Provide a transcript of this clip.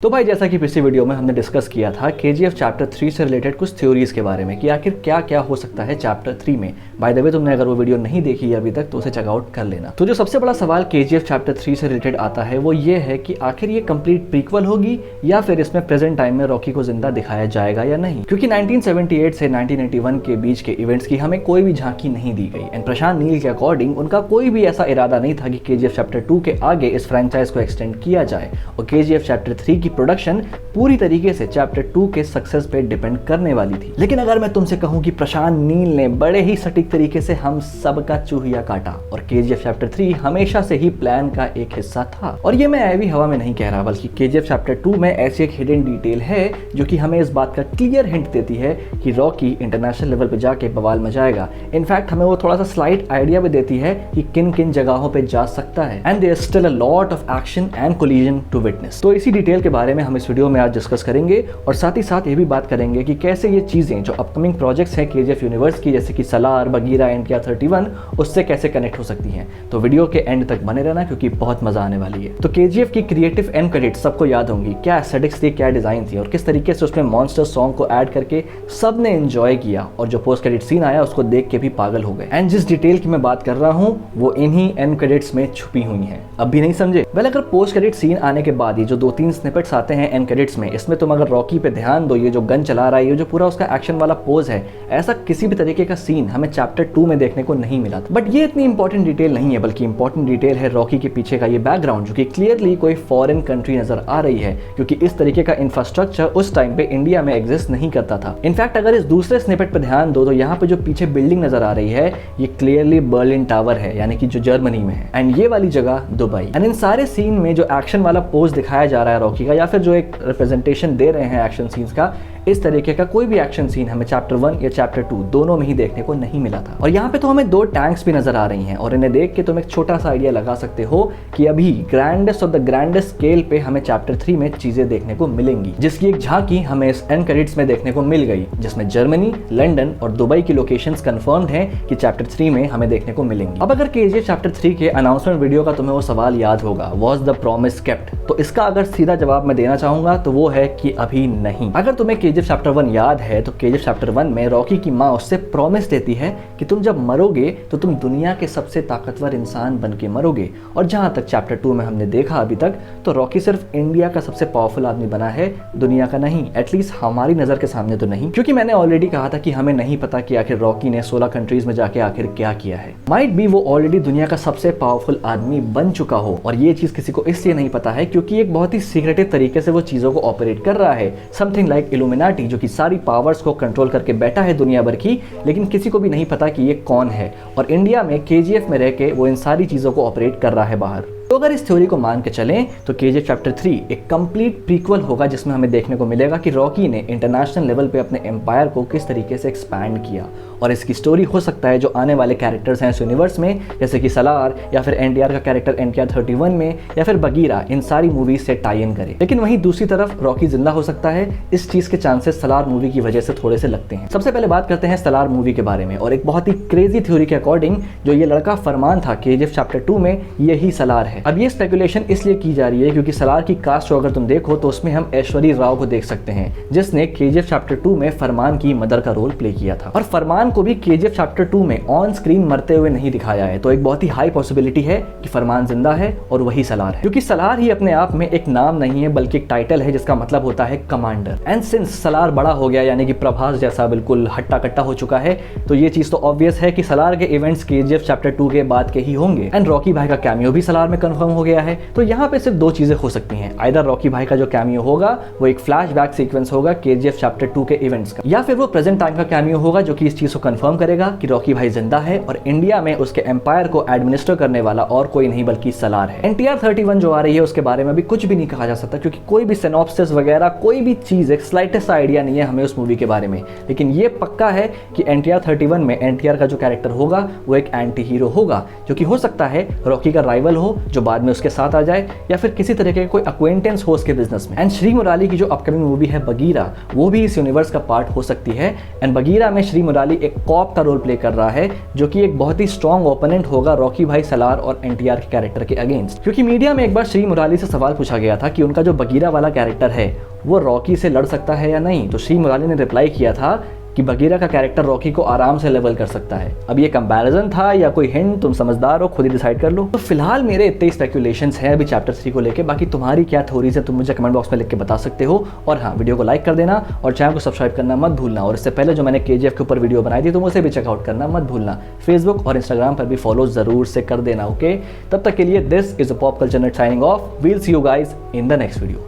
तो भाई जैसा कि पिछली वीडियो में हमने डिस्कस किया था KGF चैप्टर 3 से रिलेटेड कुछ थ्योरीज के बारे में कि आखिर क्या क्या हो सकता है चैप्टर 3 में। बाय द वे तुमने अगर वो वीडियो नहीं देखी है अभी तक तो उसे चेकआउट कर लेना। तो जो सबसे बड़ा सवाल KGF चैप्टर 3 से रिलेटेड आता है वो ये है कि आखिर ये कंप्लीट प्रीक्वल होगी या फिर इसमें प्रेजेंट टाइम में रॉकी को जिंदा दिखाया जाएगा या नहीं, क्योंकि 1978 से 1981 के बीच के इवेंट्स की हमें कोई भी झांकी नहीं दी गई। एंड प्रशांत नील के अकॉर्डिंग उनका कोई भी ऐसा इरादा नहीं था कि KGF चैप्टर 2 के आगे इस फ्रेंचाइज को एक्सटेंड किया जाए और KGF चैप्टर 3 की प्रोडक्शन पूरी तरीके से चैप्टर 2 के सक्सेस पे डिपेंड करने वाली थी। लेकिन अगर मैं तुमसे कहूं कि प्रशांत नील ने बड़े ही सटीक तरीके से हम सबका चूहिया काटा और KGF चैप्टर 3 हमेशा से ही प्लान का एक हिस्सा था। और ये मैं ऐवी हवा में नहीं कह रहा, बल्कि KGF चैप्टर 2 में ऐसी एक हिडन डिटेल है जो कि हमें इस बात का क्लियर हिंट देती है कि रॉकी इंटरनेशनल लेवल पे जाके बवाल मचाएगा। इनफैक्ट हमें वो थोड़ा सा स्लाइट आइडिया भी देती है कि किन किन जगहों पे जा सकता है। And there is still a lot of action and collision to witness. तो इसी डिटेल के बारे में हम इस वीडियो में आज डिस्कस करेंगे और साथ ही साथ ये भी बात करेंगे कि कैसे ये चीजें जो अपकमिंग प्रोजेक्ट्स हैं KGF यूनिवर्स की, जैसे कि सलार, बगीरा, NTR 31, उससे कैसे कनेक्ट हो सकती हैं। तो वीडियो के एंड तक बने रहना क्योंकि बहुत मजा आने वाली है। तो KGF की क्रिएटिव एंड क्रेडिट्स सबको याद होंगी, क्या एस्थेटिक्स थी, क्या डिजाइन थी और किस तरीके से उसमें मॉन्स्टर सॉन्ग को ऐड करके सबने एंजॉय किया और जो पोस्ट क्रेडिट सीन आया उसको देख के भी पागल हो गए। एंड जिस डिटेल की मैं बात कर रहा हूँ वो इन्हीं एंड क्रेडिट्स में छुपी हुई है। अब भी नहीं समझे? वेल, अगर पोस्ट क्रेडिट सीन आने के बाद ये जो 2-3 स्निपेट्स आते हैं एंड क्रेडिट्स में, इसमें तुम अगर रॉकी पे ध्यान दो, ये जो गन चला रहा है, ये जो पूरा उसका एक्शन वाला पोज है, ऐसा किसी भी तरीके का सीन हमें चैप्टर 2 में देखने को नहीं मिला था। बट ये इतनी इंपॉर्टेंट डिटेल नहीं है, बल्कि इंपॉर्टेंट डिटेल है रॉकी के पीछे का ये बैकग्राउंड, जो कि क्लियरली कोई फॉरेन कंट्री नजर आ रही है, क्योंकि इस तरीके का इंफ्रास्ट्रक्चर उस टाइम पे इंडिया में एग्जिस्ट नहीं करता था। इनफैक्ट अगर इस दूसरे स्निपेट पर ध्यान दो तो यहाँ पे जो पीछे बिल्डिंग नजर आ रही है ये क्लियरली बर्लिन टावर है, यानी कि जो जर्मनी में है, एंड ये वाली जगह दुबई। एंड इन सारे सीन में जो एक्शन वाला पोज दिखाया जा रहा है रॉकी का, या फिर जो एक रिप्रेजेंटेशन दे रहे हैं एक्शन सीन्स का, इस तरीके का कोई भी एक्शन सीन हमें चैप्टर 1 या चैप्टर 2 दोनों में ही देखने को नहीं मिला था। और यहाँ पे तो हमें 2 टैंक्स भी नजर आ रही हैं और इन्हें देख के तुम एक छोटा सा आइडिया लगा सकते हो कि अभी grandest of the grandest scale पे हमें चैप्टर 3 में चीजें देखने को मिलेंगी, जिसकी एक झांकी हमें इस एंड क्रेडिट्स में देखने को मिल गई, जिसमें जर्मनी, लंदन और दुबई की लोकेशंस कंफर्म्ड हैं कि चैप्टर 3 में हमें देखने को मिलेंगी। अब अगर KGF चैप्टर 3 के अनाउंसमेंट वीडियो का तुम्हें वो सवाल याद होगा, वाज द प्रॉमिस केप्ट, तो इसका अगर सीधा जवाब मैं देना चाहूंगा तो वो है कि अभी नहीं। अगर तुम्हें KGF चैप्टर 1 याद है तो KGF चैप्टर 1 में रॉकी की माँ उससे प्रॉमिस देती है कि तुम जब मरोगे तो तुम दुनिया के सबसे ताकतवर इंसान बन के मरोगे। और जहां तक चैप्टर 2 में हमने देखा अभी तक, तो रॉकी सिर्फ इंडिया का सबसे पावरफुल आदमी बना है, दुनिया का नहीं, एटलीस्ट हमारी नजर के सामने तो नहीं, क्योंकि मैंने ऑलरेडी कहा था कि हमें नहीं पता कि आखिर रॉकी ने 16 कंट्रीज में जाके आखिर क्या किया है। माइट बी वो ऑलरेडी दुनिया का सबसे पावरफुल आदमी बन चुका हो और ये चीज किसी को इसलिए नहीं पता है क्योंकि एक बहुत ही सीक्रेटिव तरीके से वो चीजों को ऑपरेट कर रहा है, समथिंग लाइक इल्यूमिनाटी, जो कि सारी पावर्स को कंट्रोल करके बैठा है दुनिया भर की, लेकिन किसी को भी नहीं पता कि ये कौन है। और इंडिया में KGF में रह के वो इन सारी चीजों को ऑपरेट कर रहा है बाहर। तो अगर इस थ्योरी को मान के चलें तो KGF चैप्टर 3 एक कंप्लीट प्रीक्वल होगा, जिसमें हमें देखने को मिलेगा कि रॉकी ने इंटरनेशनल लेवल पे अपने एम्पायर को किस तरीके से एक्सपैंड किया। और इसकी स्टोरी हो सकता है जो आने वाले कैरेक्टर्स हैं इस यूनिवर्स में, जैसे कि सलार या फिर NTR का कैरेक्टर NTR 31 में या फिर बगीरा, इन सारी मूवीज से टाई इन करे। लेकिन वहीं दूसरी तरफ रॉकी जिंदा हो सकता है, इस चीज के चांसेस सलार मूवी की वजह से थोड़े से लगते हैं। सबसे पहले बात करते हैं सलार मूवी के बारे में, और एक बहुत ही क्रेजी थ्योरी के अकॉर्डिंग जो ये लड़का फरमान था KGF चैप्टर 2 में, यही सलार है। अब ये स्पेकुलेशन इसलिए की जा रही है क्योंकि सलार की कास्ट को अगर तुम देखो तो उसमें हम ऐश्वर्या राव को देख सकते हैं, जिसने KGF चैप्टर 2 में फरमान की मदर का रोल प्ले किया था। और फरमान को भी KGF चैप्टर 2 में ऑन स्क्रीन मरते हुए नहीं दिखाया है, तो एक बहुत ही हाई पॉसिबिलिटी है कि फरमान जिंदा है और वही सलार है, क्योंकि सलार ही अपने आप में एक नाम नहीं है बल्कि एक टाइटल है जिसका मतलब होता है कमांडर। एंड सिंस सलार बड़ा हो गया, यानी कि प्रभास जैसा बिल्कुल हट्टा कट्टा हो चुका है, तो ये चीज तो ऑब्वियस है कि सलार के इवेंट्स KGF चैप्टर 2 के बाद के ही होंगे। एंड रॉकी भाई का कैमियो भी सलार में कंफर्म हो गया है। तो यहाँ पे सिर्फ 2 चीजें हो सकती हैं, आइदर रॉकी भाई का जो कैमियो होगा वो एक फ्लैशबैक सीक्वेंस होगा KGF चैप्टर 2 के इवेंट्स का, या फिर वो प्रेजेंट टाइम का कैमियो होगा जो कि इस चीज को कंफर्म करेगा कि रॉकी भाई जिंदा है और इंडिया में उसके एम्पायर को एडमिनिस्टर करने वाला और कोई नहीं बल्कि सलार है। NTR 31 जो आ रही है उसके बारे में भी कुछ भी नहीं कहा जा सकता, क्योंकि कोई भी सिनॉप्सिस वगैरह कोई भी चीज, एक स्लाइटेस्ट आइडिया नहीं है हमें उस मूवी के बारे में। लेकिन ये पक्का है कि NTR 31 में NTR का जो कैरेक्टर होगा वो एक एंटी हीरो होगा, जो कि हो सकता है रॉकी का राइवल हो जो बाद में उसके साथ आ जाए, या फिर किसी तरह के कोई अक्वेंटेंस हो उसके बिजनेस में। एंड श्री मुराली की जो अपकमिंग मूवी है बगीरा, वो भी इस यूनिवर्स का पार्ट हो सकती है। एंड बगीरा में श्री मुराली एक कॉप का रोल प्ले कर रहा है, जो कि एक बहुत ही स्ट्रॉन्ग ओपोनेंट होगा रॉकी भाई सलार और एनटीआर के कैरेक्टर के अगेंस्ट। क्योंकि मीडिया में एक बार श्री मुराली से सवाल पूछा गया था कि उनका जो बगीरा वाला कैरेक्टर है वो रॉकी से लड़ सकता है या नहीं, तो श्री मुराली ने रिप्लाई किया था कि बगीरा का कैरेक्टर रॉकी को आराम से लेवल कर सकता है। अब ये कंपैरिजन था या कोई हिंट, तुम समझदार हो, खुद ही डिसाइड कर लो। तो फिलहाल मेरे इतने स्पेकुलेशंस हैं अभी चैप्टर 3 को लेके। बाकी तुम्हारी क्या थ्योरीज है तुम मुझे कमेंट बॉक्स में लिख के बता सकते हो। और हाँ, वीडियो को लाइक कर देना और चैनल को सब्सक्राइब करना मत भूलना। और इससे पहले जो मैंने केजीएफ के ऊपर वीडियो बनाई थी तुम उसे भी चेकआउट करना मत भूलना। फेसबुक और इंस्टाग्राम पर भी फॉलो जरूर से कर देना। ओके, तब तक के लिए this is a pop culture net signing off. We'll see you guys in the next video.